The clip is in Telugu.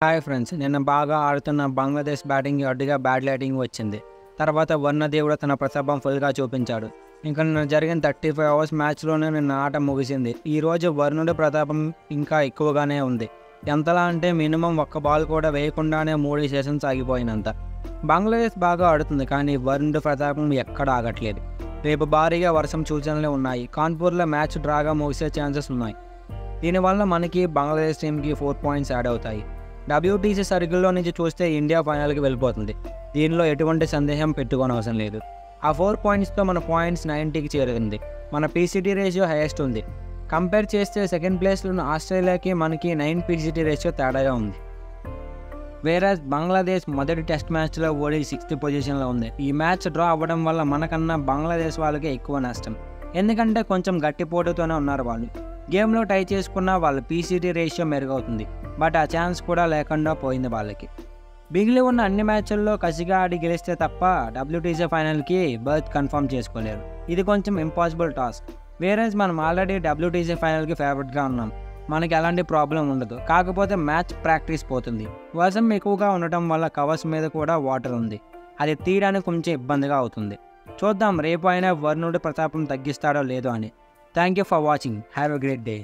హాయ్ ఫ్రెండ్స్, నిన్న బాగా ఆడుతున్న బంగ్లాదేశ్ బ్యాటింగ్కి అడ్డుగా బ్యాడ్ లైటింగ్ వచ్చింది. తర్వాత వర్ణదేవుడు తన ప్రతాపం ఫుల్గా చూపించాడు. ఇంకా నిన్న జరిగిన 35 అవర్స్ మ్యాచ్లోనే నిన్న ఆట ముగిసింది. ఈరోజు వరుణుడి ప్రతాపం ఇంకా ఎక్కువగానే ఉంది. ఎంతలా అంటే మినిమం ఒక్క బాల్ కూడా వేయకుండానే 3 సెషన్స్ ఆగిపోయినంత. బంగ్లాదేశ్ బాగా ఆడుతుంది, కానీ వరుణుడి ప్రతాపం ఎక్కడ ఆగట్లేదు. రేపు భారీగా వర్షం సూచనలు ఉన్నాయి. కాన్పూర్లో మ్యాచ్ డ్రాగా ముగిసే ఛాన్సెస్ ఉన్నాయి. దీనివల్ల మనకి బంగ్లాదేశ్ టీంకి 4 పాయింట్స్ యాడ్ అవుతాయి. WTC సర్కిల్లో నుంచి చూస్తే ఇండియా ఫైనల్కి వెళ్ళిపోతుంది. దీనిలో ఎటువంటి సందేహం పెట్టుకోనవసరం లేదు. ఆ 4 పాయింట్స్తో మన పాయింట్స్ 90కి చేరుతుంది. మన PCT రేషియో హైయెస్ట్ ఉంది. కంపేర్ చేస్తే సెకండ్ ప్లేస్లో ఉన్న ఆస్ట్రేలియాకి మనకి 9 PCT రేషియో తేడాగా ఉంది. వేరాజ్ బంగ్లాదేశ్ మొదటి టెస్ట్ మ్యాచ్లో ఓడి 6th పొజిషన్లో ఉంది. ఈ మ్యాచ్ డ్రా అవ్వడం వల్ల మనకన్నా బంగ్లాదేశ్ వాళ్ళకి ఎక్కువ నష్టం. ఎందుకంటే కొంచెం గట్టిపోటుతోనే ఉన్నారు వాళ్ళు. గేమ్లో టై చేసుకున్న వాళ్ళ PCT రేషియో మెరుగవుతుంది. బట్ ఆ ఛాన్స్ కూడా లేకుండా పోయింది వాళ్ళకి. మిగిలి ఉన్న అన్ని మ్యాచ్ల్లో కసిగా ఆడి గెలిస్తే తప్ప WTC ఫైనల్కి బర్త్ కన్ఫర్మ్ చేసుకోలేరు. ఇది కొంచెం ఇంపాసిబుల్ టాస్క్. వేరేజ్ మనం ఆల్రెడీ WTC ఫైనల్కి ఫేవరెట్గా ఉన్నాం. మనకి ఎలాంటి ప్రాబ్లం ఉండదు. కాకపోతే మ్యాచ్ ప్రాక్టీస్ పోతుంది. వర్షం ఎక్కువగా ఉండటం వల్ల కవర్స్ మీద కూడా వాటర్ ఉంది. అది తీయడానికి కొంచెం ఇబ్బందిగా అవుతుంది. చూద్దాం రేపు అయినా వరుణుడి ప్రతాపం తగ్గిస్తాడో లేదో అని. Thank you for watching. Have a great day.